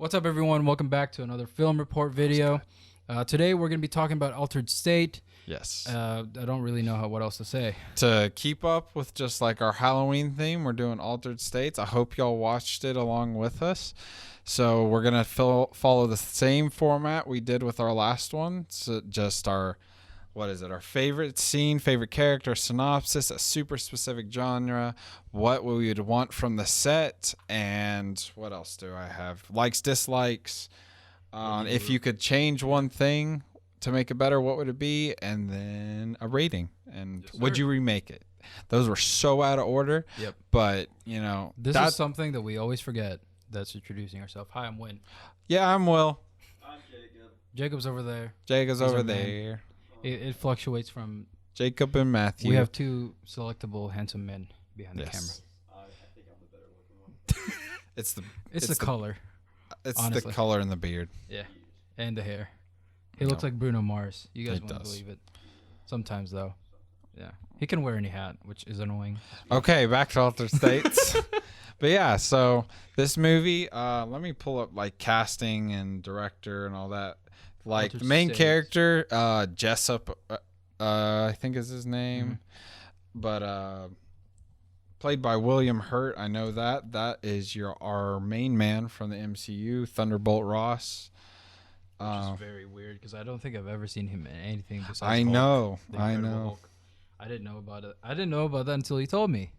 What's up, everyone? Welcome back to another film report video. Today, we're going to be talking about Altered State. Yes. I don't really know what else to say. To keep up with just like our Halloween theme, we're doing Altered States. I hope y'all watched it along with us. So we're going to follow the same format we did with our last one. So just our, our favorite scene, favorite character, synopsis, a super specific genre, what we would want from the set, and what else do I have? Likes, dislikes. If you could change one thing to make it better, what would it be? And then a rating. And would you remake it? Those were so out of order. Yep. But, this is something that we always forget. That's introducing ourselves. Hi, I'm Win. Yeah, I'm Will. I'm Jacob. Jacob's over there. Jacob's over there. It fluctuates from... Jacob and Matthew. We have two selectable, handsome men behind the camera. I think I'm the better looking one. It's the color. It's honestly. the color and the beard. Yeah. And the hair. He looks like Bruno Mars. You guys It won't does. believe it. Sometimes, though. Yeah. He can wear any hat, which is annoying. Okay, back to Altered States. But yeah, so this movie, let me pull up like casting and director and all that. Like Altered the main States. character, Jessup, I think is his name, but played by William Hurt. I know that. That is our main man from the MCU, Thunderbolt Ross. Which is very weird because I don't think I've ever seen him in anything besides I Hulk, know, the I Incredible know. Hulk. I didn't know about it. I didn't know about that until he told me.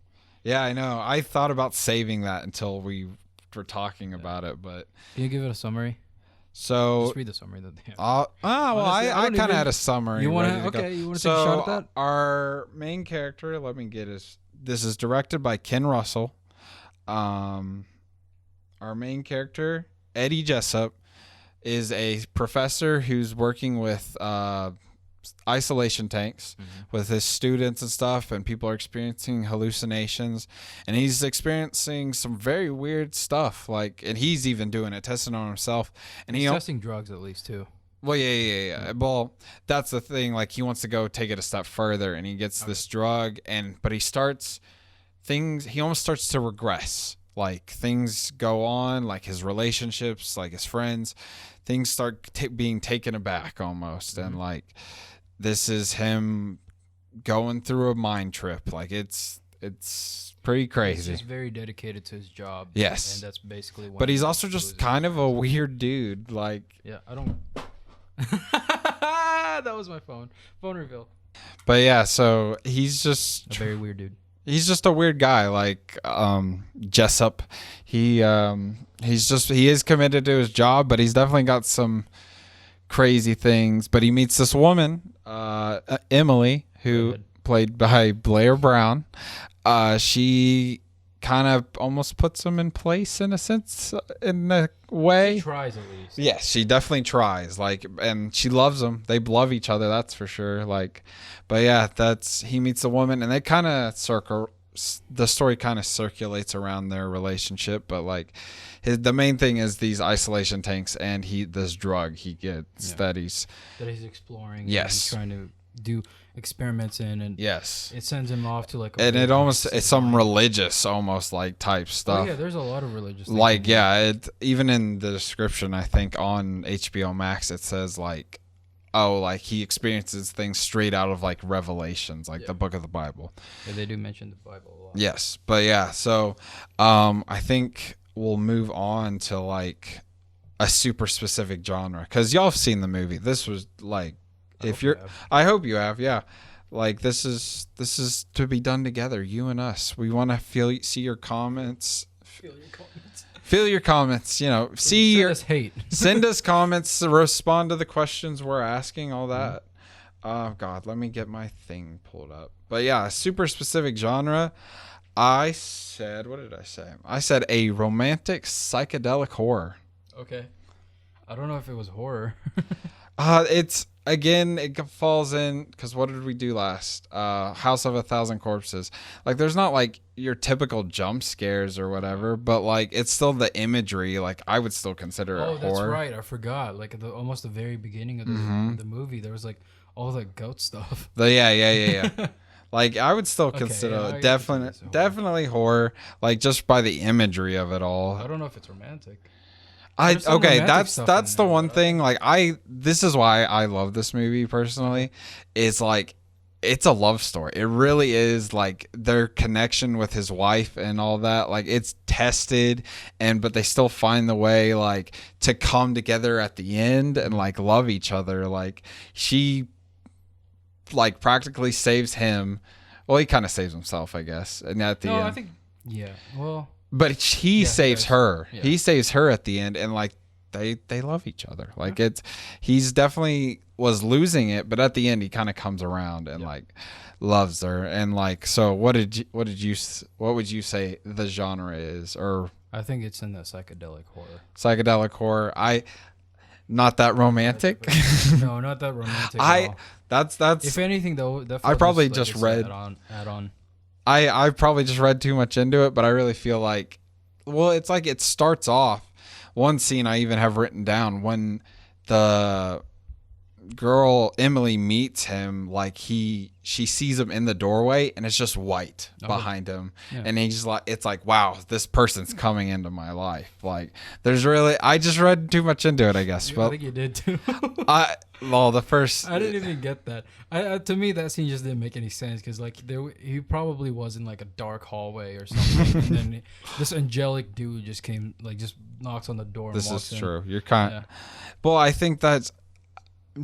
Yeah, I know. I thought about saving that until we were talking about it, but Can you give it a summary? so Just read the summary that they have. well, Honestly, I I don't kind of even- had a summary. You want ready to? go. Okay, you want to take a shot at that? Our main character, let me get his. This is directed by Ken Russell. Our main character, Eddie Jessup, is a professor who's working with isolation tanks with his students and stuff, and people are experiencing hallucinations, and he's experiencing some very weird stuff. And he's even doing it, testing on himself, and He's testing drugs at least too. well, yeah. Well, that's the thing. Like, he wants to go take it a step further, and he gets this drug, but he starts things. He almost starts to regress. Like, things go on, like his relationships, like his friends, things start being taken aback almost, and like this is him going through a mind trip. Like, it's pretty crazy. He's just very dedicated to his job. Yes. and that's basically. But he's also just kind of a weird dude. Like, Yeah, I don't. That was my phone. Phone reveal. but yeah, so he's just A very weird dude. he's just a weird guy, like Jessup. He is committed to his job, but he's definitely got some crazy things. But he meets this woman, Emily, who played by Blair Brown. She kind of almost puts him in place in a sense, in a way. He tries at least. Yes, she definitely tries. And she loves him. They love each other, that's for sure. But yeah, he meets a woman, and they kind of the story kind of circulates around their relationship. But the main thing is these isolation tanks, and this drug he gets that he's exploring. Yes. and trying to do experiments in, and yes, it sends him off to and it almost it's some religious almost type stuff. Oh yeah, there's a lot of religious. things in It even in the description, I think on HBO Max it says he experiences things straight out of Revelations, the book of the Bible. Yeah, they do mention the Bible a lot. Yes, but yeah, so I think we'll move on to a super specific genre, because y'all have seen the movie. This was I hope you have, yeah. This is to be done together, you and us. We want to see your comments. Feel your comments. Send us hate. Send us comments, respond to the questions we're asking, all that. Oh God, let me get my thing pulled up. But yeah, super specific genre. What did I say? I said a romantic psychedelic horror. Okay. I don't know if it was horror. It falls in, because what did we do last? House of a Thousand Corpses. There's not your typical jump scares or whatever, but it's still the imagery. I would still consider it Oh, horror. that's right. I forgot. Almost the very beginning of the movie, there was all the goat stuff. Yeah. I would still consider yeah, I it guess it's horror. definitely horror. Just by the imagery of it all. I don't know if it's romantic. There's some Okay, romantic stuff that's in the there, one though. thing. This is why I love this movie personally. Is like it's a love story. It really is, like their connection with his wife and all that. Like it's tested, but they still find the way like to come together at the end and like love each other. Like she like practically saves him. Well, he kind of saves himself, I guess. And at the No, end, I think. Yeah. Well. but he Yeah, saves yes. her. Yeah. He saves her at the end, and like they love each other. Like he's definitely was losing it, but at the end he kind of comes around and like loves her. And like, so what would you say the genre is, or I think it's in the psychedelic horror. psychedelic horror? Not that romantic. No, not that romantic. at all. That's If anything, though, that I probably feels like just it's read- add on. I probably just read too much into it, but I really feel like, well, it's like it starts off. One scene I even have written down when the girl Emily meets him, like she sees him in the doorway and it's just white behind him, Yeah. and he's like, it's like, wow, this person's coming into my life. Like I just read too much into it, I guess. I Well, think you did too. the first I didn't even get that. To me, that scene just didn't make any sense because like he probably was in like a dark hallway or something, and then this angelic dude just came, like just knocks on the door. And this walks is in. true. You're kind. Yeah. Well, I think that's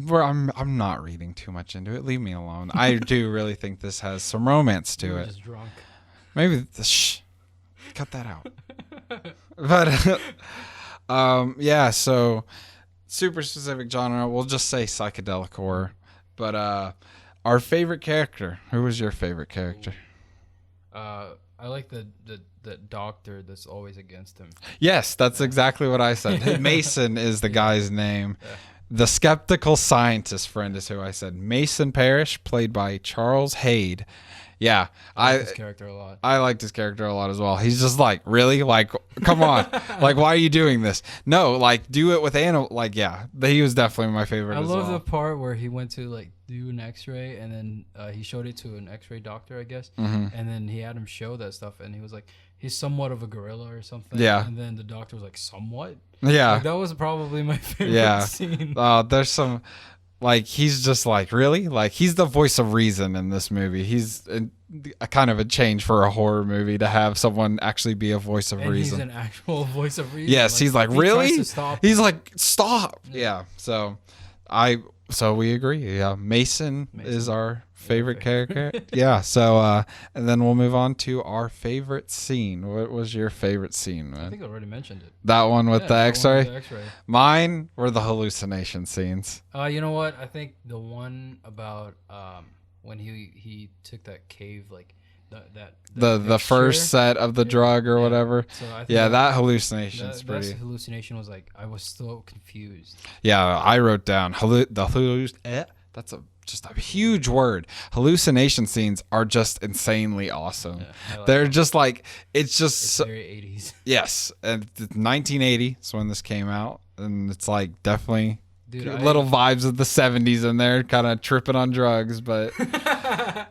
where I'm not reading too much into it. Leave me alone. I do really think this has some romance You to were it. just drunk. Maybe cut that out. But yeah, so super specific genre. We'll just say psychedelic horror. But our favorite character. Who was your favorite character? I like the doctor that's always against him. Yes, that's exactly what I said. Mason is the guy's name. Yeah. The skeptical scientist friend is who I said. Mason Parrish, played by Charles Hayde. Yeah, I like this character a lot. I liked his character a lot as well. He's just like, really? Like, come on. Like, why are you doing this? No, like, do it with animal. Like, yeah, he was definitely my favorite I as love well. the part where he went to like do an X-ray, and then he showed it to an X-ray doctor, I guess, Mhm. and then he had him show that stuff, and he was like, he's somewhat of a gorilla or something. Yeah. And then the doctor was like, somewhat. Yeah. Like, that was probably my favorite Yeah. scene. There's some, like, he's just like, really? Like, he's the voice of reason in this movie. He's a kind of a change for a horror movie to have someone actually be a voice of And reason. he's an actual voice of reason. Yes, he's like, he tries really? to stop He's him. like, stop. Yeah. So we agree. Yeah. Mason is our favorite character. Yeah. So and then we'll move on to our favorite scene. What was your favorite scene, I man? think I already mentioned it. That one with Yeah, the one X-ray. with the X-ray. Mine were the hallucination scenes. You know what? I think the one about when he took that cave, like The mixture. first set of the drug or Yeah. whatever. So I think Yeah, that hallucination's that pretty. hallucination was like, I was so confused. Yeah, I wrote down that's just a huge word. Hallucination scenes are just insanely awesome. Yeah, I like They're it. just like it's just It's so, very 80s. yes, and it's 1980 is when this came out, and it's like definitely Dude, little vibes of the 70s in there, kind of tripping on drugs, but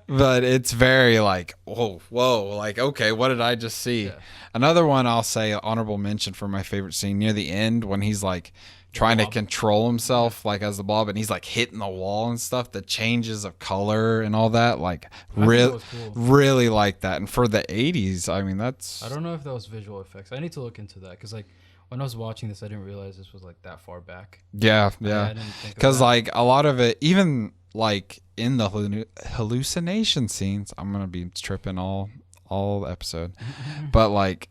but it's very like whoa, like okay, what did I just see? Yeah. Another one I'll say honorable mention for my favorite scene near the end when he's like trying to blob. control himself like as the blob, and he's like hitting the wall and stuff, the changes of color and all that, like I think that was cool. really like that. And for the 80s, I mean, that's I don't know if that was visual effects. I need to look into that because like when I was watching this, I didn't realize this was like that far back. yeah I didn't think of because that. like a lot of it, even like in the hallucination scenes, I'm gonna be tripping all episode, but like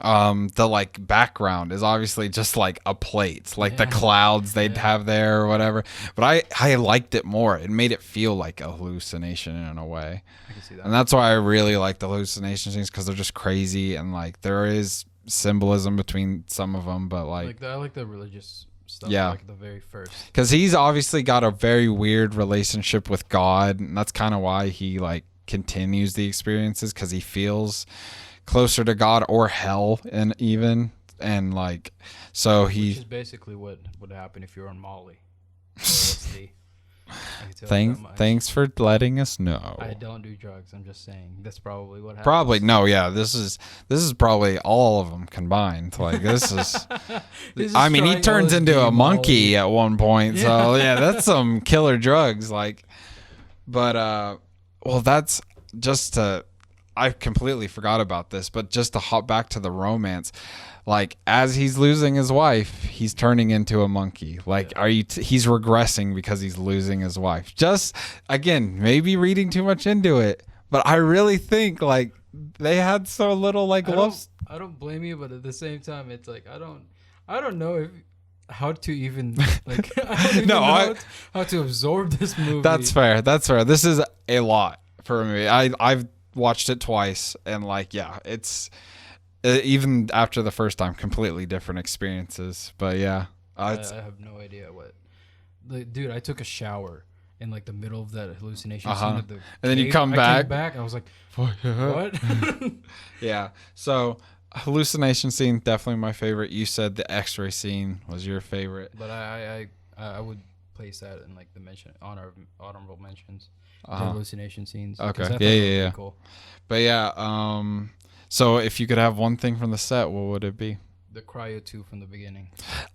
the like background is obviously just like a plate, like the Yeah. clouds they'd Yeah. have there or whatever, but I liked it more. It made it feel like a hallucination in a way, I can see that. and that's why I really like the hallucination scenes, because they're just crazy, and like there is symbolism between some of them, but like I like the religious stuff. Yeah. Like the very first. because he's obviously got a very weird relationship with God, and that's kind of why he like continues the experiences, because he feels closer to God or hell, and even like so Which he is basically what would happen if you're on Molly. LSD. I can tell you that much. Thanks for letting us know. I don't do drugs. I'm just saying that's probably what happens. Probably no, yeah. This is probably all of them combined. Like this is. He's I just mean, he trying turns into a LSD, monkey Molly. at one point. So yeah, that's some killer drugs. Like, but well, that's just to. I completely forgot about this, but just to hop back to the romance, like as he's losing his wife, he's turning into a monkey. Like, he's regressing because he's losing his wife. Just again, maybe reading too much into it, but I really think like they had so little like love. I don't blame you, but at the same time, it's like I don't know if how to even like I don't even No, know how to absorb this movie. That's fair. That's fair. This is a lot for me. I've watched it twice, and like, yeah, it's even after the first time, completely different experiences. But yeah, I have no idea what. Dude, I took a shower in like the middle of that hallucination scene of the and then you cave. come I back. came back. I was like, what? Yeah. So hallucination scene definitely my favorite. You said the X-ray scene was your favorite. But I would place that in like the honorable mentions. The hallucination scenes. Okay. 'cause I thought Yeah, they were yeah, pretty yeah. Cool. But yeah. So if you could have one thing from the set, what would it be? The cryo 2 from the beginning.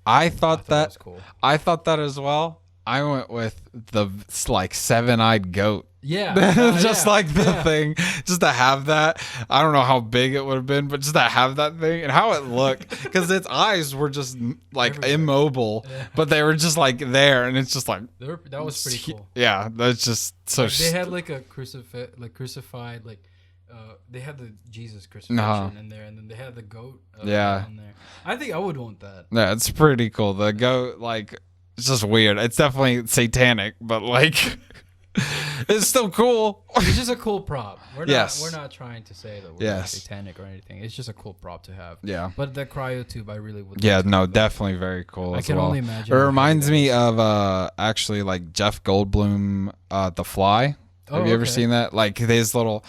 I thought that. was cool. I thought that as well. I went with the like seven-eyed goat. Yeah. Just yeah, like the yeah. thing, just to have that. I don't know how big it would have been, but just to have that thing and how it looked, because its eyes were just like Everywhere. immobile, Yeah. but they were just like there, and it's just like That was pretty cool. Yeah, that's just so. Like, they had like a crucified like. They had the Jesus crucifixion Uh-huh. in there, and then they had the goat. Yeah. On there. I think I would want that. Yeah, it's pretty cool. The goat, like, it's just weird. It's definitely satanic, but like, it's still cool. It's just a cool prop. Yes. We're not trying to say that we're Yes. satanic or anything. It's just a cool prop to have. Yeah. But the cryotube, I really would. Yeah, like to no, have that. definitely very cool. I as can well. only imagine. It how heavy reminds that me is. of actually like Jeff Goldblum, The Fly. Have you ever okay. seen that? Like his little,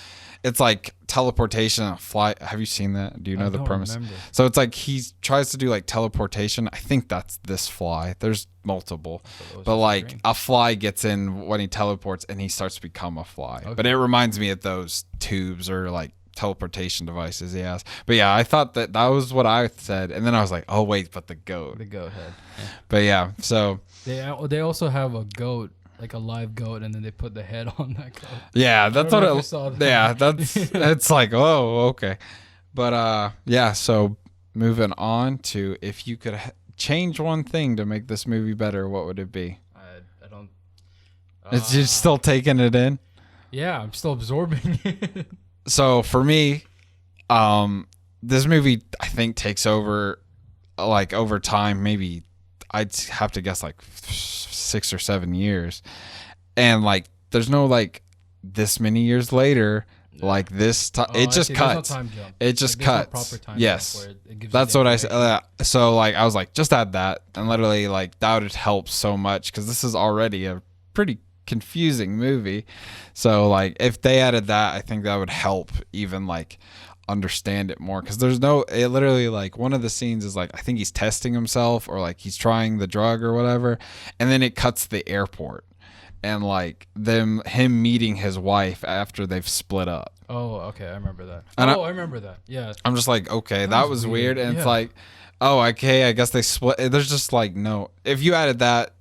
it's like teleportation and a fly. Have you seen that? Do you know I the don't premise? remember. So it's like he tries to do like teleportation. I think that's this fly. There's multiple, but like a fly gets in when he teleports and he starts to become a fly. Okay. But it reminds me of those tubes or like teleportation devices he has. But yeah, I thought that was what I said, and then I was like, oh wait, but the goat. The goat head. Yeah. But yeah, so They also have a goat, like a live goat, and then they put the head on that goat. yeah, that's don't what know if it. you saw that. Yeah, that's it's like, oh, okay. But yeah. So moving on to, if you could change one thing to make this movie better, what would it be? I don't. Is you still taking it in? Yeah, I'm still absorbing it. So for me, this movie I think takes over, like over time. Maybe I'd have to guess like 6 or 7 years, and like there's no like this many years later. Like this, it just cuts. There's no time jump. It just Like, there's no cuts. proper time Yes. jump where it gives That's you what the I said. So like I was like, just add that, and literally like that would help so much, because this is already a pretty confusing movie. So like if they added that, I think that would help even like understand it more, because there's no, it literally like one of the scenes is like I think he's testing himself or like he's trying the drug or whatever, and then it cuts to the airport and like him meeting his wife after they've split up. Oh, okay, I remember that. And I remember that. Yeah. I'm just like, okay, That that was was weird. weird. And Yeah. it's like, oh, okay, I guess they split. There's just like, no, if you added that,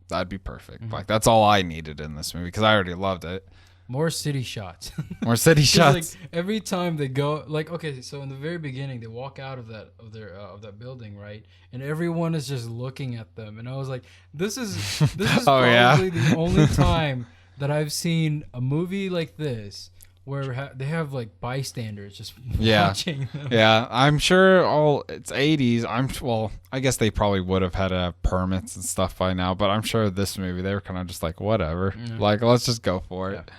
that'd be perfect. Mm-hmm. Like, that's all I needed in this movie, because I already loved it. More city shots. More city 'Cause, shots. like every time they go, like, okay, so in the very beginning they walk out of that building, right, and everyone is just looking at them, and I was like, this is Oh, yeah. probably the only time that I've seen a movie like this where they have like bystanders just Yeah. watching them. Yeah, I'm sure it's 80s. Well, I guess they probably would have had to have permits and stuff by now, but I'm sure this movie, they were kind of just like, whatever. Yeah. Like, let's just go for it.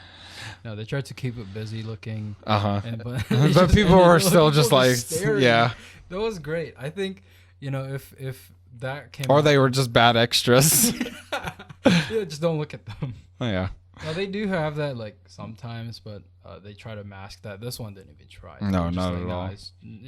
No, they tried to keep it busy looking. Uh-huh. But, But people were still just like, staring. yeah. That was great. I think, if that came Or out- they were just bad extras. yeah, just don't look at them. Oh, yeah. Now they do have that like sometimes, but they try to mask that. This one didn't even try. They No, were just not like, at all.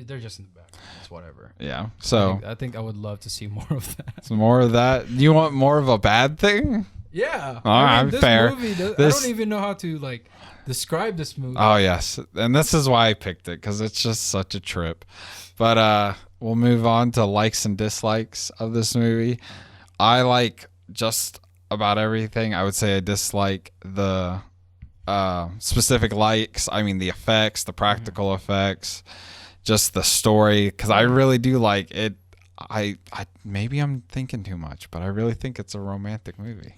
They're just in the back. It's whatever. Yeah. So, I think I would love to see more of that. some more of that. You want more of a bad thing? Yeah. I'm this fair. movie I This- don't even know how to like describe this movie. Oh yes, and this is why I picked it because it's just such a trip. But we'll move on to likes and dislikes of this movie. I like just about everything. I would say I dislike the specific likes. I mean the effects, the practical effects, just the story. Because I really do like it. I maybe I'm thinking too much, but I really think it's a romantic movie.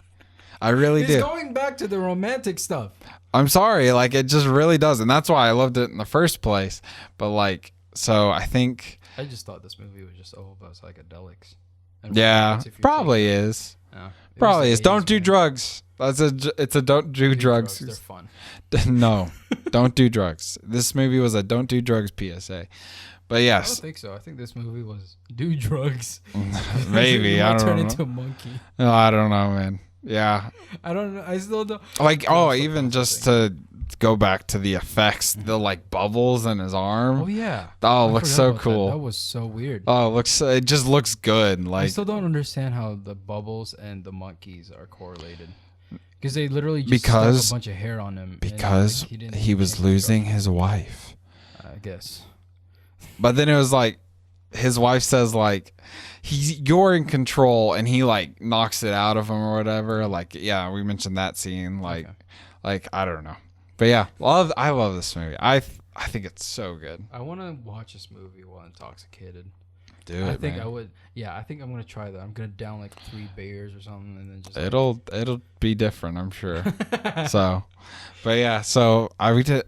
I really It's do. going back to the romantic stuff. I'm sorry, like it just really does, and that's why I loved it in the first place. But like, so I think, I just thought this movie was just all about psychedelics. And yeah, romantics, if you probably take it. is, Yeah. It was probably the is. Don't 80s, do man. drugs. It's a don't do drugs. They're fun. No, don't do drugs. This movie was a don't do drugs PSA. But I don't yes, think so. I think this movie was do drugs. maybe You I might don't turn know. into a monkey. No, I don't know, man. Yeah, I don't know. I still don't. like Yeah, oh, it's the even puzzle just thing. to go back to the effects, the like bubbles in his arm. Oh yeah. Oh, it I looks forgot so about cool. That was so weird. Oh, it just looks good. I Like still don't understand how the bubbles and the monkeys are correlated. Because they literally just Because- stuck a bunch of hair on him. and, because like, didn't he need was any losing his wife. instruction, I guess. But then it was like his wife says like you're in control, and he like knocks it out of him or whatever. Like yeah, we mentioned that scene. Like Okay. like I don't know, but yeah, I love this movie. I think it's so good. I want to watch this movie while intoxicated. Do I it, think man. I would. Yeah, I think I'm gonna try that. I'm gonna down like 3 beers or something, and then just. It'll be different, I'm sure. So, but yeah, so I did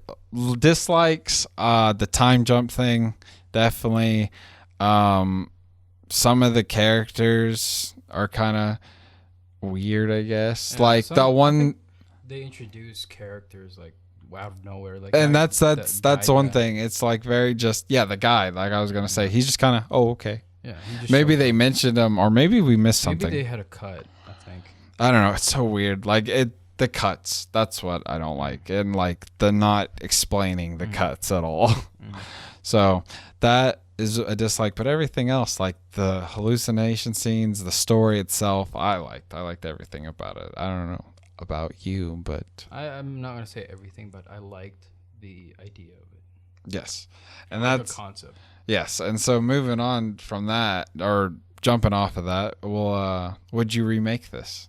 dislikes. The time jump thing, definitely. Some of the characters are kind of weird, I guess. Yeah, like some- the I one, think they introduce characters like out of nowhere, like. and that- that's that one guy. thing. It's like very just the guy. Like I was gonna say, he's just kind of okay. Yeah. he just Maybe showed they up. mentioned him, or maybe we missed Maybe something. they had a cut. I think. I don't know. It's so weird. Like the cuts. That's what I don't like, and like the not explaining the cuts at all. So that is a dislike. But everything else, like the hallucination scenes, the story itself, I liked. I liked everything about it. I don't know about you, but I'm not gonna say everything, but I liked the idea of it. yes, and The that's concept. yes. And so moving on from that, or jumping off of that, well, would you remake this,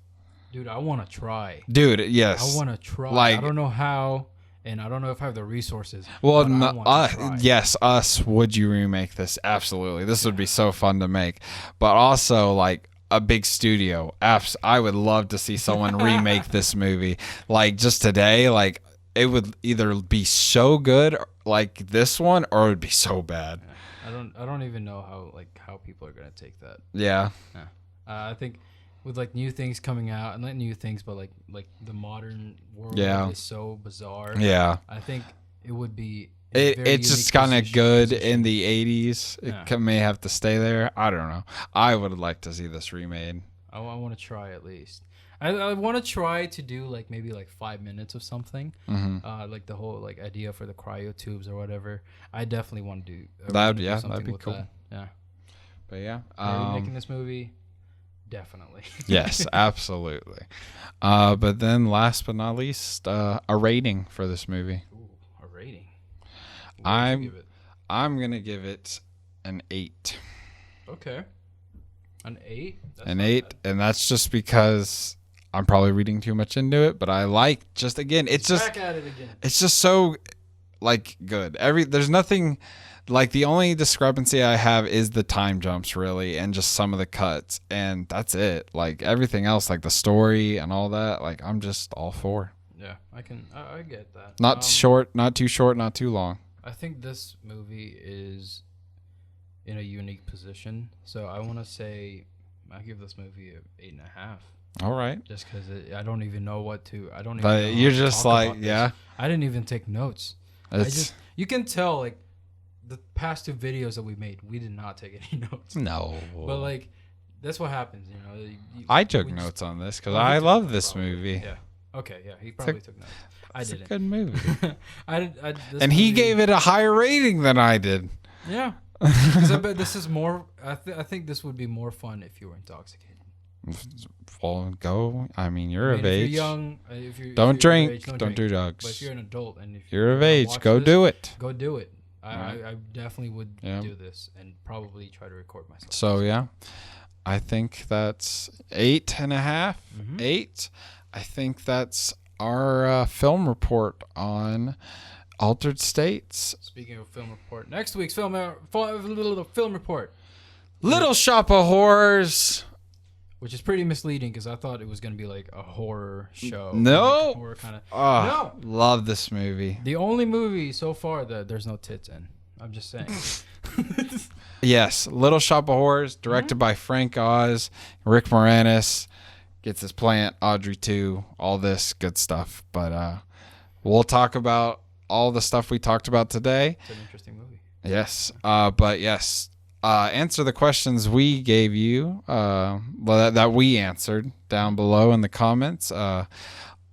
Dude, I want to try. dude? Yes. I want to try. Like- I don't know how, and I don't know if I have the resources. Well, but I no, want to try. yes, us. Would you remake this? Absolutely. This would be so fun to make. But also, like a big studio. I would love to see someone remake this movie. Like just today, like it would either be so good like this one, or it would be so bad. I don't even know how people are gonna take that. Yeah. I think with like new things coming out, and not new things, but like the modern world Yeah. is so bizarre. Yeah. I think it would be. a very It's just unique kind of good position. in the 80s. It Yeah. may have to stay there. I don't know. I would like to see this remade. I want to try at least. I want to try to do like maybe like 5 minutes of something, like the whole like idea for the cryo tubes or whatever. I definitely want to do. That'd something be with cool. that. Yeah. But yeah. Are you making this movie? Definitely. Yes, absolutely. But then last but not least, a rating for this movie. Ooh, a rating. What would you I'm- give it? I'm going to give it an 8. Okay. An 8. That's An not 8, bad. and that's just because I'm probably reading too much into it, but I like just again, it's just Back at it again. it's just so like good. There's nothing like the only discrepancy I have is the time jumps really, and just some of the cuts, and that's it. Like everything else, like the story and all that, like I'm just all for. Yeah, I get that. Not short, not too short, not too long. I think this movie is in a unique position, so I want to say I give this movie a 8.5. All right. Just because I don't even know what to. I don't. Even But know how you're to just talk like, about this. yeah. I didn't even take notes. It's You can tell like the past 2 videos that we made, we did not take any notes. no. But like that's what happens, you know. I took we just- notes on this because Well, he I took love notes this probably. movie. Yeah. Okay. Yeah. He probably took notes. I It's a didn't. good movie. This And he movie- gave it a higher rating than I did. Yeah. Because I bet this is more. I think this would be more fun if you were intoxicated. Well, go. I mean, you're I mean, of if age. you're young, if you're, Don't if you're drink. of age, Don't do drugs. But if you're an adult and if You're of gonna age. watch Go this, do it. Go do it. Right. I definitely would Yeah. do this and probably try to record myself. So yeah, I think that's 8.5. Mhm. 8. I think that's our film report on Altered States. Speaking of film report, next week's film report, Little Shop of Horrors. which is pretty misleading because I thought it was gonna be like a horror show. No. like horror kind of. Oh, love this movie. The only movie so far that there's no tits in. I'm just saying. Yes, Little Shop of Horrors, directed by Frank Oz, Rick Moranis, gets his plant, Audrey 2, all this good stuff. But we'll talk about all the stuff we talked about today. It's an interesting movie. Yes, but yes, answer the questions we gave you, that we answered down below in the comments.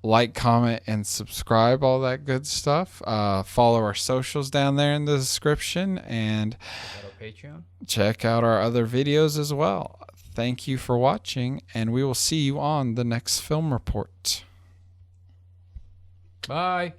Like, comment, and subscribe, all that good stuff. Follow our socials down there in the description, and Check out our Patreon. check out our other videos as well. Thank you for watching, and we will see you on the next film report. Bye.